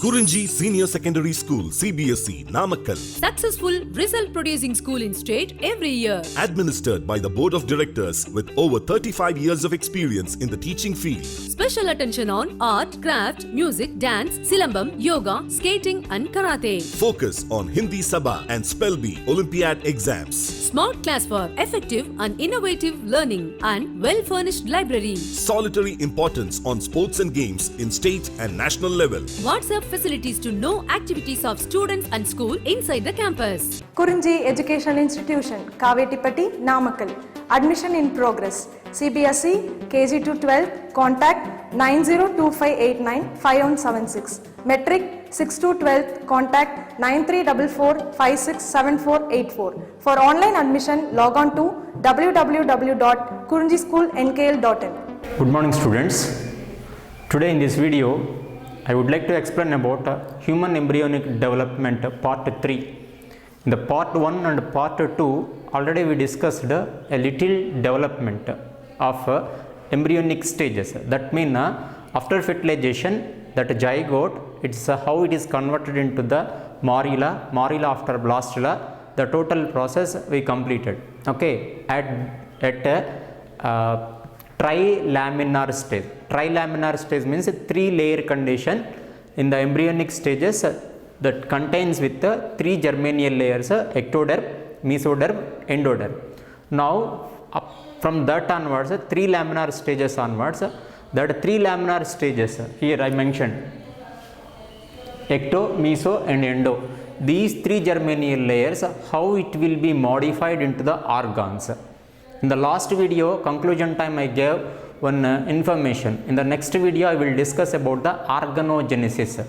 KURINJI Senior Secondary School, CBSE, Namakkal. Successful result producing school in state every year. Administered by the Board of Directors with over 35 years of experience in the teaching field. Special attention on art, craft, music, dance, silambam, yoga, skating and karate. Focus on Hindi Sabha and Spell Bee Olympiad exams. Smart class for effective and innovative learning and well-furnished library. Solitary importance on sports and games in state and national level. WhatsApp facilities to know activities of students and school inside the campus. KURINJI Educational Institution, Kavetipatti, Namakkal. Admission in progress. CBSE, KG to 12, contact 9025895176. Metric 6 to 12, contact 9344567484. For online admission, log on to www.kurinjischoolnkl.in. Good morning students. Today in this video I would like to explain about human embryonic development part 3. In the part 1 and part 2 already we discussed a little development of embryonic stages. That means after fertilization that zygote, it's how it is converted into the morula after blastula. The total process we completed. Okay, at trilaminar stage. Trilaminar stage means 3-layer condition in the embryonic stages that contains with 3 germinal layers, ectoderm, mesoderm, endoderm. Now from that onwards, 3 laminar stages onwards, that 3 laminar stages here I mentioned ecto, meso and endo. These 3 germinal layers, how it will be modified into the organs. In the last video conclusion time I gave one information. In the next video I will discuss about the organogenesis,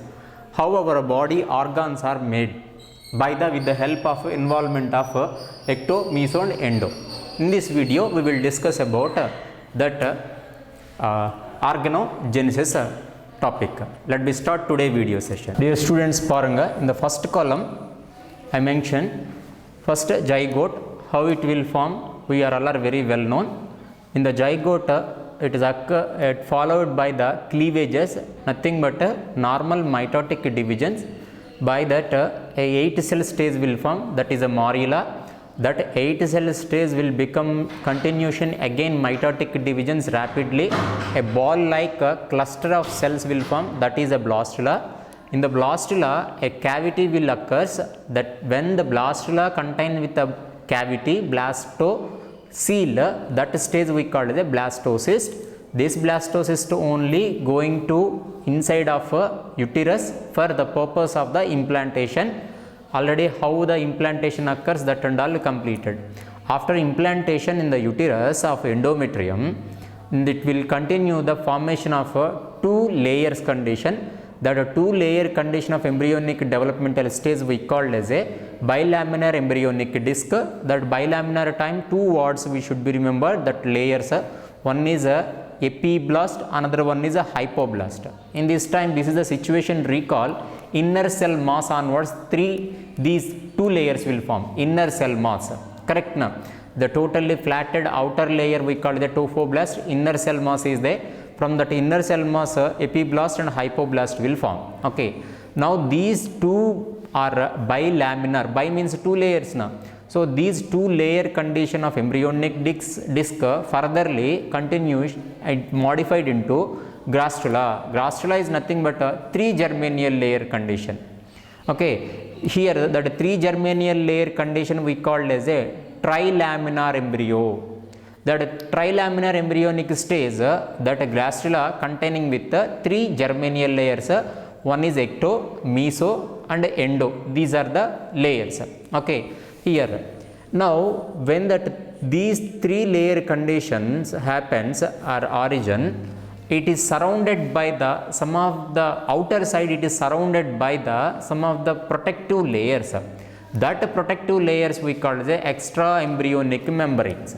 how our body organs are made with the help of involvement of ecto, meso and endo. In this video we will discuss about that organogenesis topic. Let me start today video session. Dear students, paranga in the first column I mentioned first zygote, how it will form. We are all very well known. In the zygote, it is followed by the cleavages, nothing but normal mitotic divisions. By that, a 8-cell stage will form, that is a morula. That 8-cell stage will become continuation again mitotic divisions rapidly. A ball-like cluster of cells will form, that is a blastula. In the blastula, a cavity will occur. That when the blastula contained with a cavity, seal, that stage we call it a blastocyst. This blastocyst only going to inside of a uterus for the purpose of the implantation. Already how the implantation occurs, that and all completed. After implantation in the uterus of endometrium, it will continue the formation of a 2 layers condition. That a 2-layer condition of embryonic developmental stage we called as a bilaminar embryonic disc. That bilaminar time 2 words we should be remembered, that layers. One is a epiblast, another one is a hypoblast. In this time, this is the situation recall. Inner cell mass onwards, these 2 layers will form. Inner cell mass, correct now? The totally flattened outer layer we call the tophoblast. Inner cell mass is there. From that inner cell mass, epiblast and hypoblast will form. Okay. Now these 2 are bilaminar. Bi means 2 layers now. So these 2-layer condition of embryonic disc furtherly continues and modified into gastrula. Gastrula is nothing but a 3 germinal layer condition. Okay. Here that 3 germinal layer condition we called as a trilaminar embryo. That trilaminar embryonic stage, that gastrula containing with 3 germinal layers. One is ecto, meso and endo. These are the layers. Okay. Here now when these 3-layer conditions happens or origin, it is surrounded by some of the outer side, it is surrounded by some of the protective layers. That protective layers we call the extra embryonic membranes.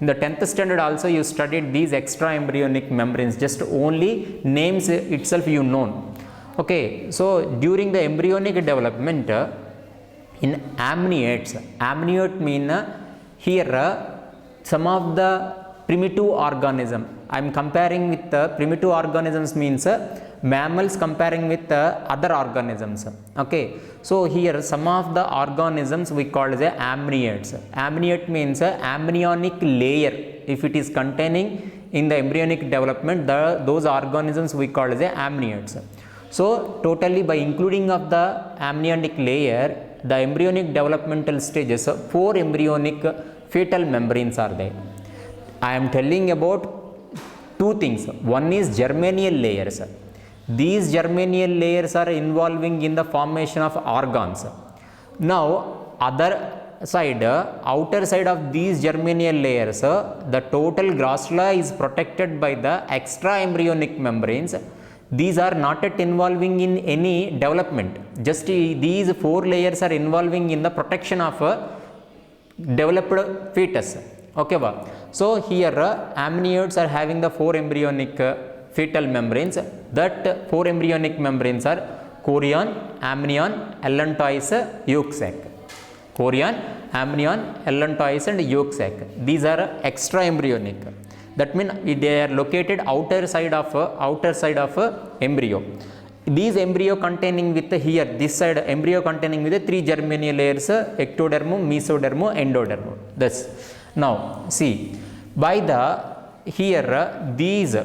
In the 10th standard also you studied these extra embryonic membranes, just only names itself you know. Okay, so during the embryonic development in amniotes, amniote mean here some of the primitive organism. I am comparing with the primitive organisms means mammals comparing with other organisms. Okay, so here some of the organisms we call as amniotes. Amniot means embryonic layer. If it is containing in the embryonic development, those organisms we call as amniotes. So totally by including of the amniotic layer, the embryonic developmental stages, 4 embryonic fetal membranes are there. I am telling about 2 things. One is germinal layers. These germinal layers are involving in the formation of organs. Now other side, outer side of these germinal layers, the total grossula is protected by the extra embryonic membranes. These are not yet involving in any development. Just these 4 layers are involving in the protection of developed fetus. Okay, so here amniotes are having the 4 embryonic fetal membranes. That 4 embryonic membranes are chorion, amnion, allantois, yolk sac. Chorion, amnion, allantois and yolk sac. These are extra embryonic. That means they are located outer side of embryo. These embryo containing with here this side embryo containing with the 3 germinal layers, ectoderm, mesoderm, endoderm. Thus now see, by the here these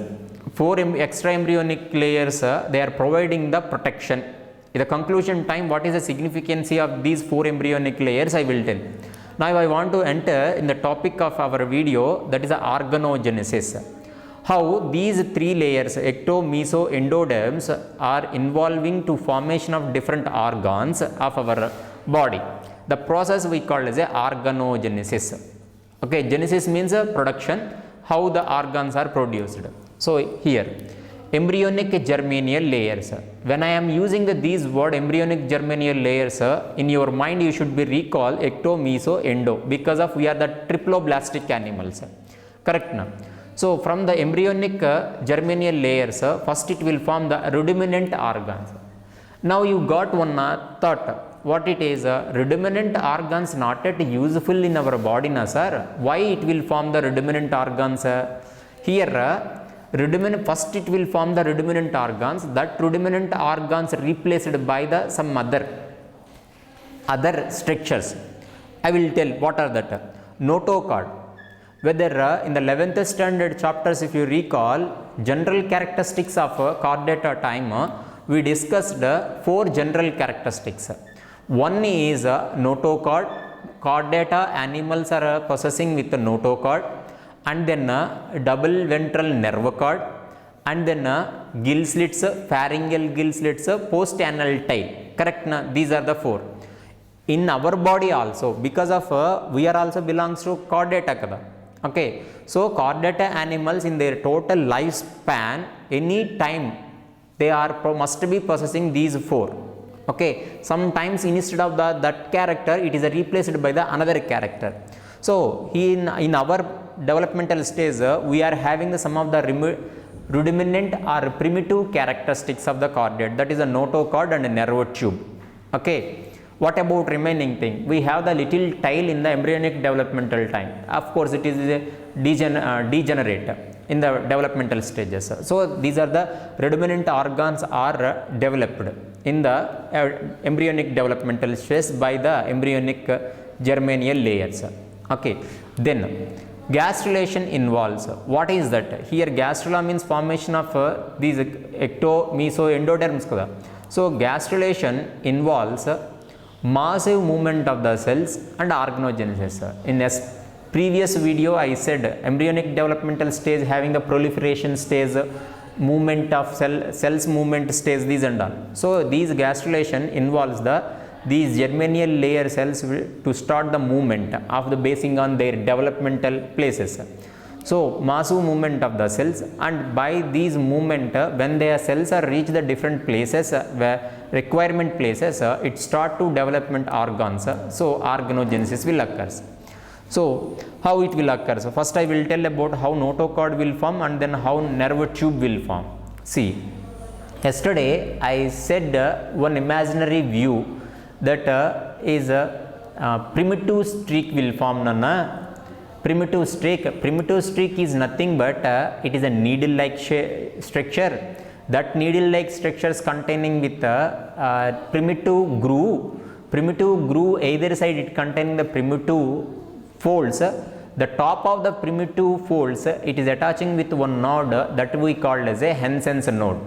4 extra embryonic layers, they are providing the protection. In the conclusion time, what is the significance of these 4 embryonic layers, I will tell. Now I want to enter in the topic of our video, that is the organogenesis. How these 3 layers, ecto, meso, endoderms, are involving to formation of different organs of our body. The process we call as a organogenesis. Okay, genesis means production, how the organs are produced. So here embryonic germinal layers. When I am using these word embryonic germinal layers, in your mind you should be recall ecto, meso, endo, because of we are the triploblastic animals. Correct now? So from the embryonic germinal layers, first it will form the rudimentant organs. Now you got one thought, what it is, rudimentant organs not yet useful in our body, na sir? Why it will form the rudimentant organs? Here first it will form the rudimentant organs. That rudimentant organs replaced by the some other structures. I will tell what are that. Notochord. Whether in the 11th standard chapters, if you recall, general characteristics of chordata time, we discussed 4 general characteristics. One is notochord. Chordata animals are possessing with the notochord, and then double ventral nerve cord, and then gill slits, pharyngeal gill slits, post-anal tail. Correct na? These are the 4. In our body also, because of we are also belongs to chordata kada. Okay, so chordata animals in their total lifespan, any time they are must be possessing these 4. Okay, sometimes instead of that character, it is replaced by the another character. So in our developmental stage, we are having some of the rudimentant or primitive characteristics of the chordate, that is a notochord and a nerve tube. Okay, what about remaining thing? We have the little tail in the embryonic developmental time. Of course it is a degenerate in the developmental stages. So these are the rudimentant organs are developed in the embryonic developmental stage by the embryonic germinal layers. Okay, then gastrulation involves, what is that? Here gastrula means formation of these ecto, meso, endoderms kada. So gastrulation involves massive movement of the cells and organogenesis. In a previous video I said embryonic developmental stage having the proliferation stage, movement of cells movement stage, these and all. So these gastrulation involves these germinal layer cells to start the movement of the basing on their developmental places. So massive movement of the cells, and by these movement when their cells are reach the different places, where requirement places, it start to development organs. So organogenesis will occur. So how it will occur? So first I will tell about how notochord will form, and then how nerve tube will form. See, yesterday I said one imaginary view that is primitive streak will form. Primitive streak is nothing but it is a needle like structure that needle like structures containing with primitive groove. Primitive groove, either side it containing the primitive folds. The top of the primitive folds, it is attaching with one node that we called as a Hansen's node.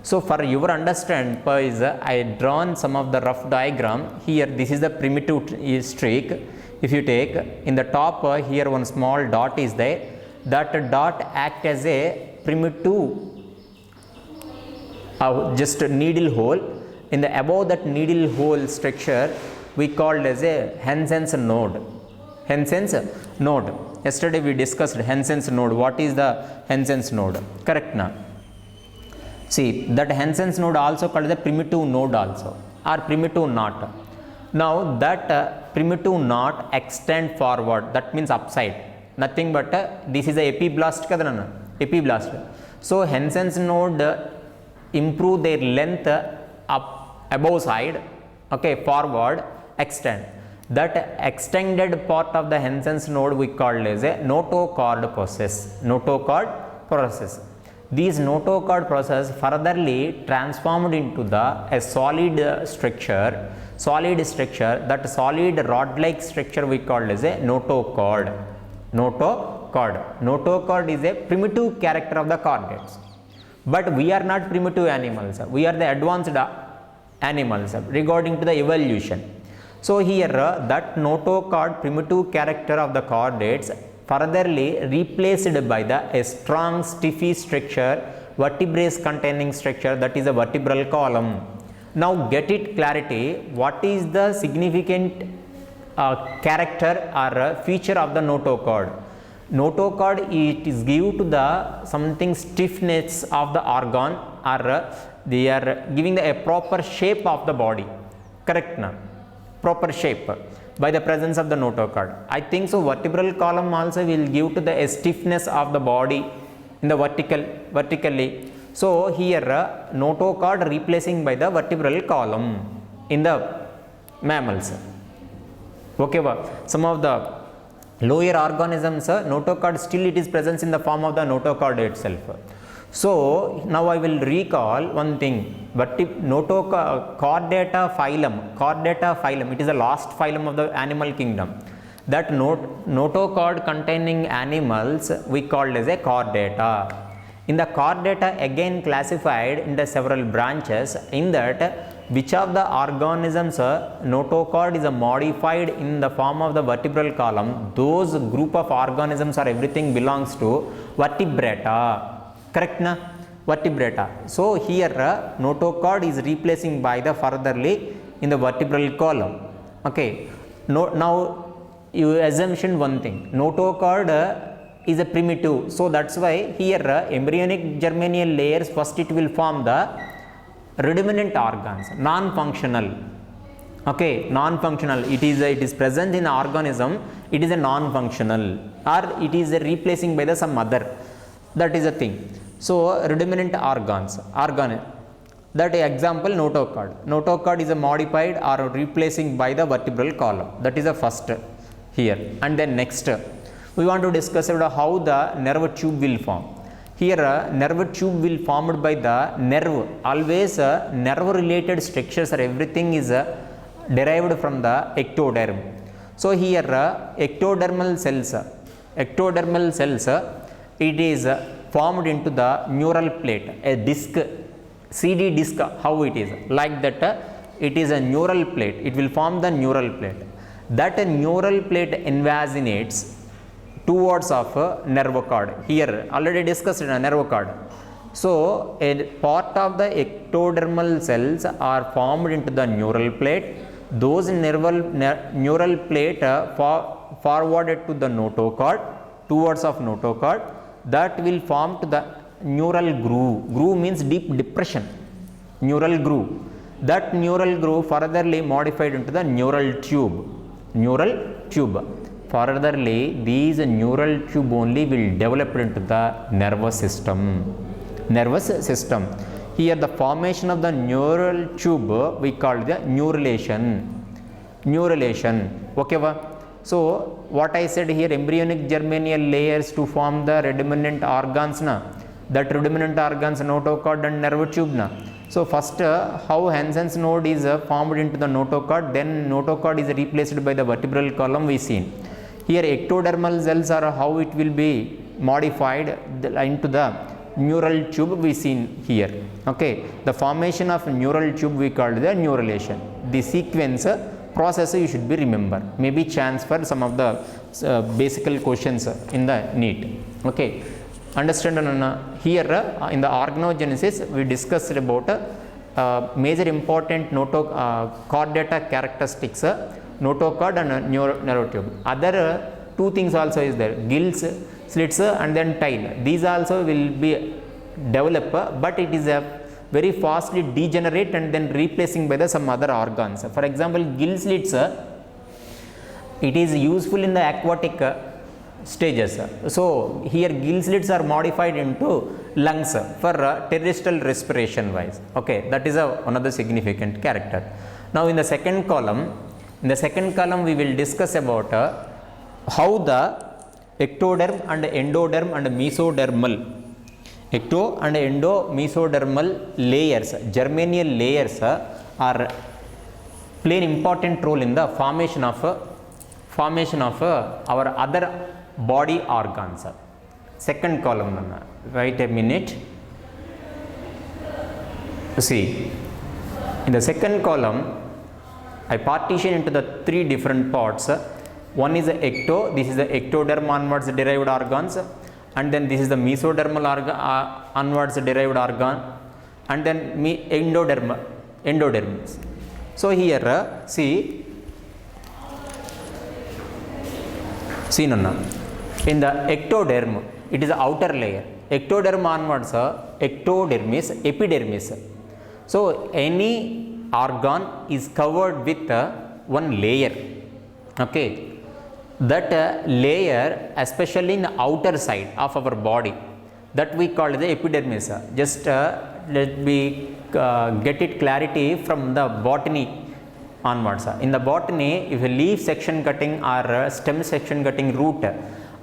So for your understand purpose, I drawn some of the rough diagram. Here this is the primitive streak. If you take in the top here one small dot is there. That dot act as a primitive just needle hole. In the above that needle hole structure we called as a Hansen's node. Hansen's node. Yesterday we discussed Hansen's node. What is the Hansen's node? Correct now. See that Hansen's node also called the primitive node also, or primitive knot. Now that primitive knot extend forward, that means upside. Nothing but this is a epiblast kadana. Epiblast. So Hansen's node improve their length up above side, okay, forward, extend. That extended part of the Hansen's node we called as a notochord process. Notochord process. These notochord process furtherly transformed into a solid structure. That solid rod-like structure we called as a notochord. Notochord is a primitive character of the chordates. But we are not primitive animals. We are the advanced animals regarding to the evolution. So here that notochord primitive character of the chordates furtherly replaced by a strong stiffy structure, vertebrae containing structure, that is a vertebral column. Now get it clarity, what is the significant character or feature of the notochord? Notochord, it is give to the something stiffness of the organ, or they are giving a proper shape of the body. Correct now? Proper shape by the presence of the notochord. I think so vertebral column also will give to the stiffness of the body in the vertically. So here notochord replacing by the vertebral column in the mammals. Okay, some of the lower organisms notochord still it is present in the form of the notochord itself. So now I will recall one thing. Chordata phylum, it is the last phylum of the animal kingdom. That notochord containing animals we called as a chordata. In the chordata again classified into several branches, in that which of the organisms notochord is modified in the form of the vertebral column, those group of organisms or everything belongs to vertebrata. Correct na? Vertebrata. So here notochord is replacing by the furtherly in the vertebral column. Okay. Now you assumption one thing. Notochord is a primitive. So that's why here embryonic germinal layers first it will form the rudimentant organs, non-functional. Okay, non-functional. It is present in the organism. It is a non-functional, or it is replacing by the some other. That is a thing. So rudimentant organ. That example notochord. Notochord is a modified or replacing by the vertebral column. That is the first here. And then next we want to discuss about how the nerve tube will form. Here nerve tube will formed by the nerve. Always nerve related structures or everything is derived from the ectoderm. So here ectodermal cells, it is formed into the neural plate, a disc, CD disc, how it is, like that it is a neural plate, it will form the neural plate. That neural plate invaginates towards of nerve cord. Here already discussed in a nerve cord. So a part of the ectodermal cells are formed into the neural plate. Those neural plate forwarded to the notochord, towards of notochord, that will form to the neural groove. Groove means deep depression. Neural groove. That neural groove furtherly modified into the neural tube. Furtherly, these neural tube only will develop into the nervous system. Here the formation of the neural tube we call the neurulation. Okay, so what I said here, embryonic germinal layers to form the rudimentant organs na. that rudimental organs notochord and nerve tube na. So first how Hansen's node is formed into the notochord, then notochord is replaced by the vertebral column we seen. Here ectodermal cells are how it will be modified into the neural tube we seen here. Okay, the formation of neural tube we called the neurulation. The sequence process you should be remember. Maybe chance for some of the basic questions in the Neet. Okay, understand? Here in the organogenesis we discussed about major important chordata characteristics, notochord and nerve tube. Other two things also is there, gills, slits and then tile. These also will be developed, but it is a very fastly degenerate and then replacing by the some other organs. For example, gill slits, it is useful in the aquatic stages. So here gill slits are modified into lungs for terrestrial respiration wise. Okay, that is one of the significant character. Now in the second column we will discuss about how the ectoderm and endoderm and mesodermal, ecto and endo mesodermal layers, germinal layers are play an important role in the formation of our other body organs. Second column, wait a minute. See, in the second column I partition into the three different parts. One is the ecto, this is the ectoderm onwards derived organs, and then this is the mesodermal onwards derived organ, and then endodermis. So here see Nana, in the ectoderm it is the outer layer, ectoderm onwards ectodermis, epidermis. So any organ is covered with one layer. Okay, that layer especially in the outer side of our body, that we call the epidermis. Just let me get it clarity from the botany onwards. In the botany, if a leaf section cutting or stem section cutting root,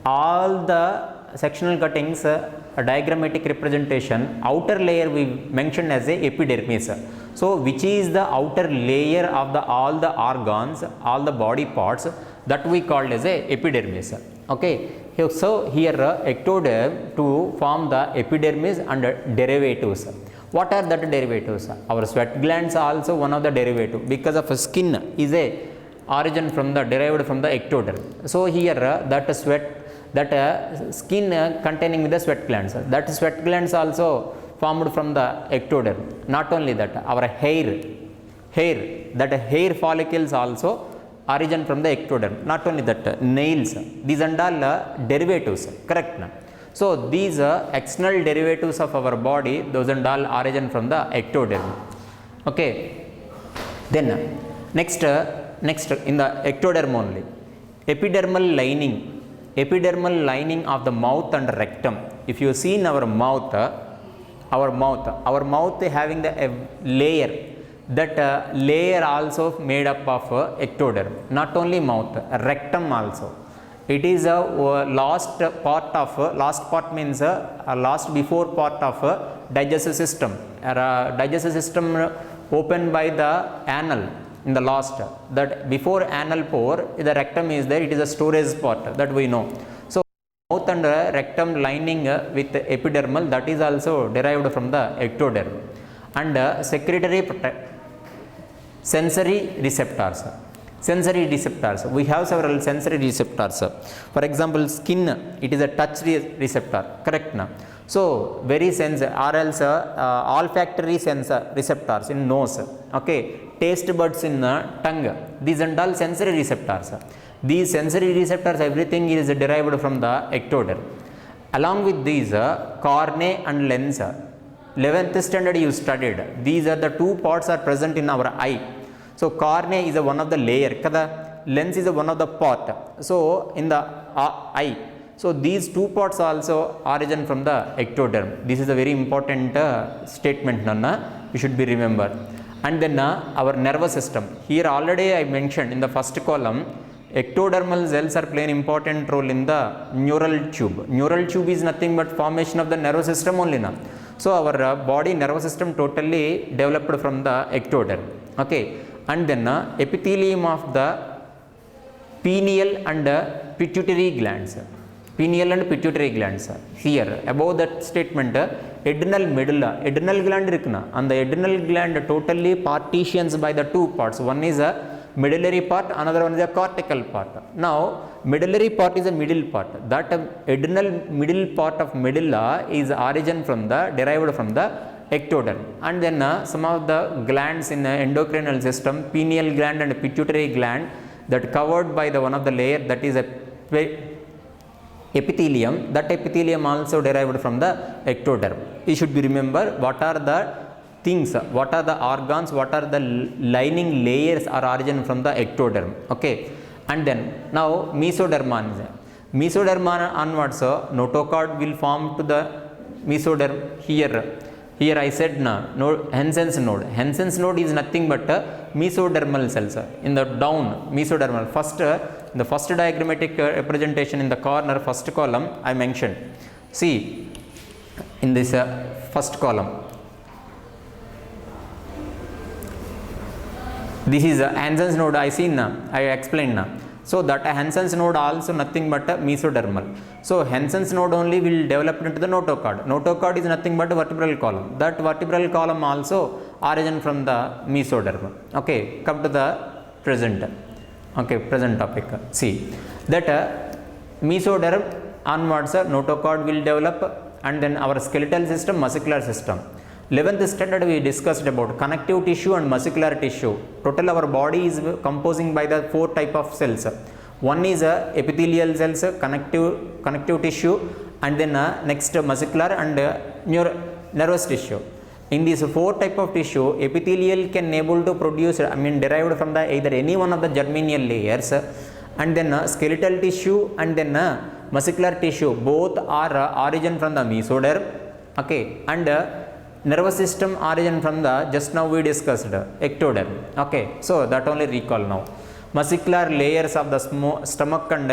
all the sectional cuttings a diagrammatic representation, outer layer we mentioned as a epidermis. So which is the outer layer of the all the organs, all the body parts, that we called as a epidermis. Okay, so here ectoderm to form the epidermis and derivatives. What are that derivatives? Our sweat glands are also one of the derivative, because of skin is a origin from the derived from the ectoderm. So here that skin containing the sweat glands, that sweat glands also formed from the ectoderm. Not only that, our hair, that hair follicles also origin from the ectoderm. Not only that, nails, these and all derivatives, correct? So these external derivatives of our body, those and all origin from the ectoderm. Okay, then next in the ectoderm only, epidermal lining of the mouth and rectum. If you see in our mouth having the layer, that layer also made up of ectoderm. Not only mouth, rectum also. It is a last part means last before part of digestive system. Digestive system opened by the anal in the last. That before anal pore, the rectum is there. It is a storage part, that we know. So mouth and rectum lining with epidermal, that is also derived from the ectoderm. And sensory receptors. We have several sensory receptors. For example, skin, it is a touch receptor, correct? So very sensitive, or else olfactory sensor receptors in nose. Okay, taste buds in tongue. These and all sensory receptors. These sensory receptors, everything is derived from the ectoderm. Along with these, cornea and lens. 11th standard you studied. These are the two parts are present in our eye. So cornea is one of the layer, kada? Lens is one of the part. So in the eye, so these two parts also origin from the ectoderm. This is a very important statement, Nanna. You should be remembered. And then our nervous system. Here already I mentioned in the first column, ectodermal cells are playing an important role in the neural tube. Neural tube is nothing but formation of the nervous system only now. So our body nervous system totally developed from the ectoderm. Okay, and then epithelium of the pineal and pituitary glands. Pineal and pituitary glands. Here above that statement, adrenal medulla, adrenal gland irukna, and the adrenal gland totally partitions by the two parts. One is a medullary part, another one is a cortical part. Now medullary part is a middle part. That adrenal middle part of medulla is origin from the derived from the ectoderm. And then some of the glands in the endocrinal system, pineal gland and pituitary gland, that covered by the one of the layer, that is a epithelium. That epithelium also derived from the ectoderm. You should be remember what are the things, what are the organs, what are the lining layers are origin from the ectoderm. Okay, and then now mesoderma. Mesoderma onwards, notochord will form to the mesoderm. Here I said no, Hansen's node. Hansen's node is nothing but mesodermal cells. In the down mesodermal, first the first diagrammatic representation in the corner, first column I mentioned. See in this first column, this is Hansen's node. I seen I explained. So that Hansen's node also nothing but mesodermal. So Hansen's node only will develop into the notochord. Notochord is nothing but vertebral column. That vertebral column also origin from the mesoderm. Okay, come to the present. Okay, present topic. See that mesoderm onwards, notochord will develop, and then our skeletal system, muscular system. 11th standard we discussed about connective tissue and muscular tissue. Total our body is composing by the 4 type of cells. One is epithelial cells, connective tissue, and then next muscular and nervous tissue. In these 4 type of tissue, epithelial can able to produce, derived from the either any one of the germinal layers, and then skeletal tissue and then muscular tissue, both are origin from the mesoderm. Okay, and nervous system origin from the just now we discussed ectoderm. Okay, so that only recall now. Muscular layers of the stomach and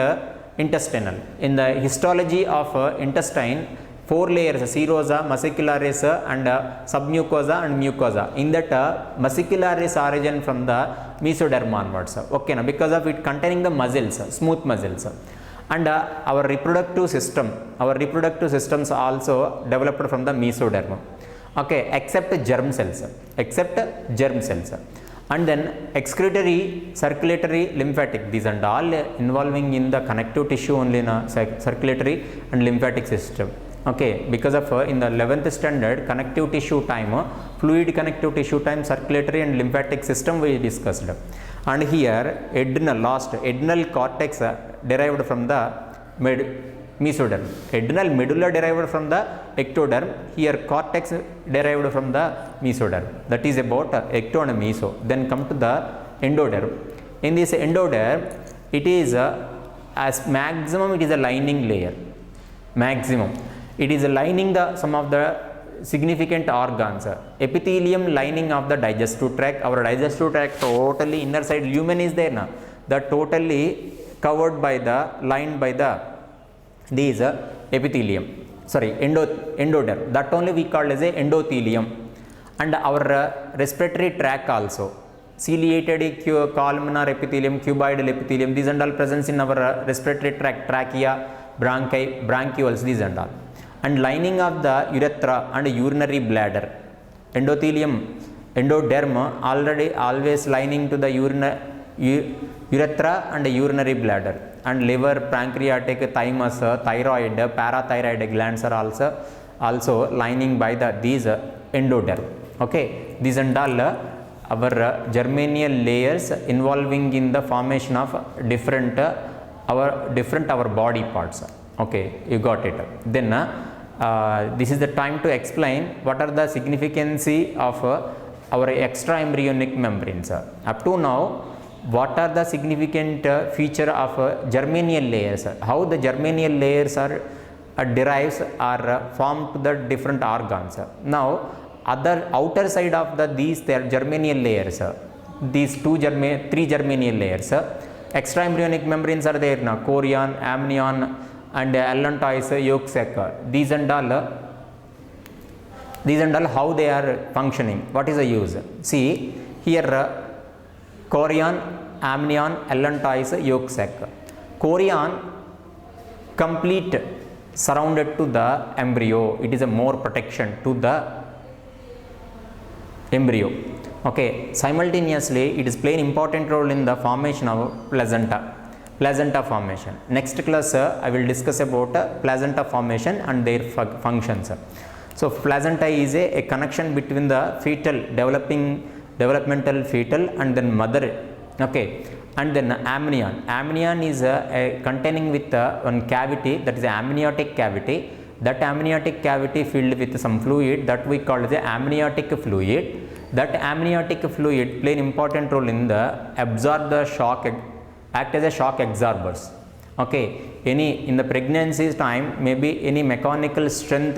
intestinal. In the histology of intestine, 4 layers: serosa, muscularis, and submucosa and mucosa. In that muscularis origin from the mesoderm onwards. Okay, now because of it containing the muscles, smooth muscles. And our reproductive systems also developed from the mesoderm. Okay, except germ cells, and then excretory, circulatory, lymphatic, these are all involving in the connective tissue only, circulatory and lymphatic system. Okay, because of in the 11th standard connective tissue time, fluid connective tissue time, circulatory and lymphatic system we discussed. And here adrenal cortex derived from the mesoderm. Adrenal medulla derived from the ectoderm. Here cortex derived from the mesoderm. That is about ecto and meso. Then come to the endoderm. In this endoderm, it is as maximum it is a lining layer. Maximum it is lining the some of the significant organs. Epithelium lining of the digestive tract. Our digestive tract totally inner side lumen is there now. That totally covered by the lined by the these epithelium, endoderm, that only we call as a endothelium. And our respiratory tract also, ciliated columnar epithelium, cuboidal epithelium, these and all presence in our respiratory tract, trachea, bronchi, bronchioles, these and all. And lining of the urethra and urinary bladder. Endoderm already always lining to the urethra and urinary bladder. And liver, pancreatic, thymus, thyroid, parathyroid glands are also lining by these endoderm. Okay, these and all our germinal layers involving in the formation of different our body parts. Okay, you got it. Then this is the time to explain what are the significance of our extra embryonic membranes. Up to now, what are the significant feature of germinal layers? How the germinal layers are derives or formed to the different organs. Now, other outer side of these germinal layers, these three germinal layers, extra embryonic membranes are there now, chorion, amnion and allantois, yolk sac. These and all how they are functioning, what is the use? See here, chorion, amnion, allantois, yolk sac. Chorion complete surrounded to the embryo, it is a more protection to the embryo. Okay, simultaneously it is playing important role in the formation of placenta formation. Next class I will discuss about placenta formation and their functions. So placenta is a connection between the developmental fetal and then mother. Okay, and then amnion is containing with one cavity, that is amniotic cavity. That amniotic cavity filled with some fluid that we call the amniotic fluid. That amniotic fluid play an important role in the absorb the shock, act as a shock absorbers. Okay, in the pregnancy time, maybe any mechanical strength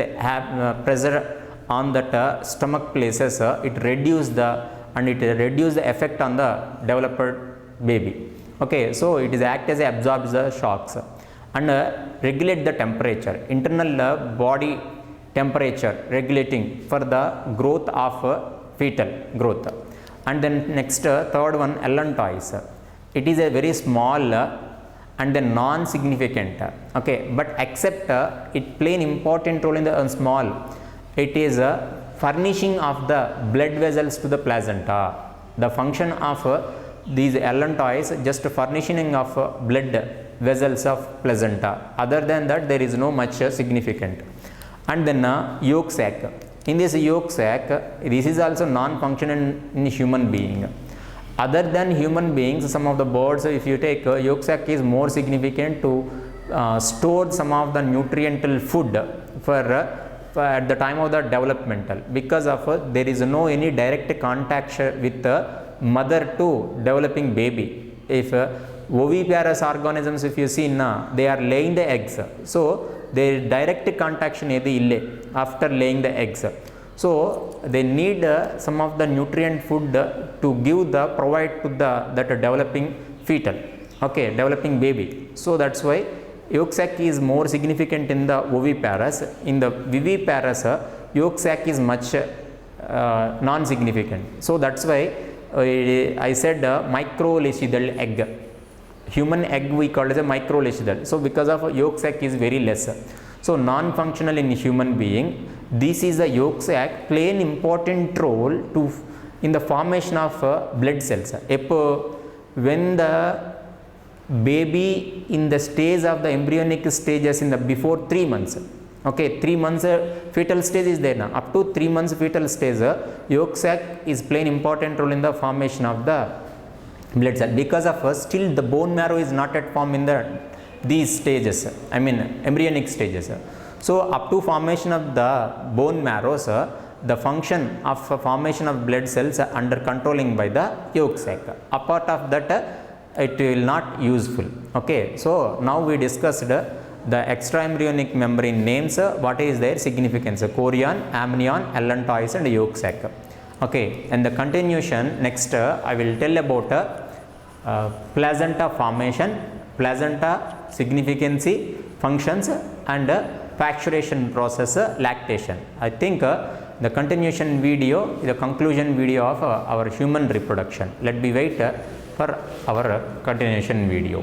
pressure on that stomach places, it reduce the effect on the developed baby. Okay, so it is act as a absorbs the shocks and regulate the temperature, internal body temperature regulating for the growth of fetal growth. And then next third one, allantois. It is a very small and then non-significant, okay, but except it play an important role in the small, it is furnishing of the blood vessels to the placenta. The function of these allantois just furnishing of blood vessels of placenta. Other than that, there is no much significant. And then yolk sac. In this yolk sac, this is also non-functional in human being. Other than human beings, some of the birds, if you take yolk sac is more significant to store some of the nutritional food for at the time of the developmental, because of there is no any direct contact with the mother to developing baby. If oviparous organisms, if you see now, they are laying the eggs, so their direct contaction after laying the eggs. So they need some of the nutrient food to provide to that developing fetal, okay, developing baby. So that's why yolk sac is more significant in the oviparous. In the viviparous, yolk sac is much non-significant. So that's why I said microlecidal egg. Human egg we call as a microlecidal. So because of yolk sac is very less. So non-functional in human being. This is the yolk sac play an important role in the formation of blood cells. When the baby in the stage of the embryonic stages in the before 3 months, okay, 3 months fetal stage is there now. Up to 3 months fetal stage, yolk sac is playing important role in the formation of the blood cell. Because of still the bone marrow is not yet formed in these stages, I mean embryonic stages. So up to formation of the bone marrows, the function of formation of blood cells under controlling by the yolk sac. Apart of that, it will not useful. Okay, so now we discussed the extra embryonic membrane names, what is their significance: chorion, amnion, allantois and yolk sac. Okay, and the continuation next I will tell about placenta formation, placenta significance, functions and fracturation process, lactation. I think the continuation video, the conclusion video of our human reproduction. Let me wait for our continuation video.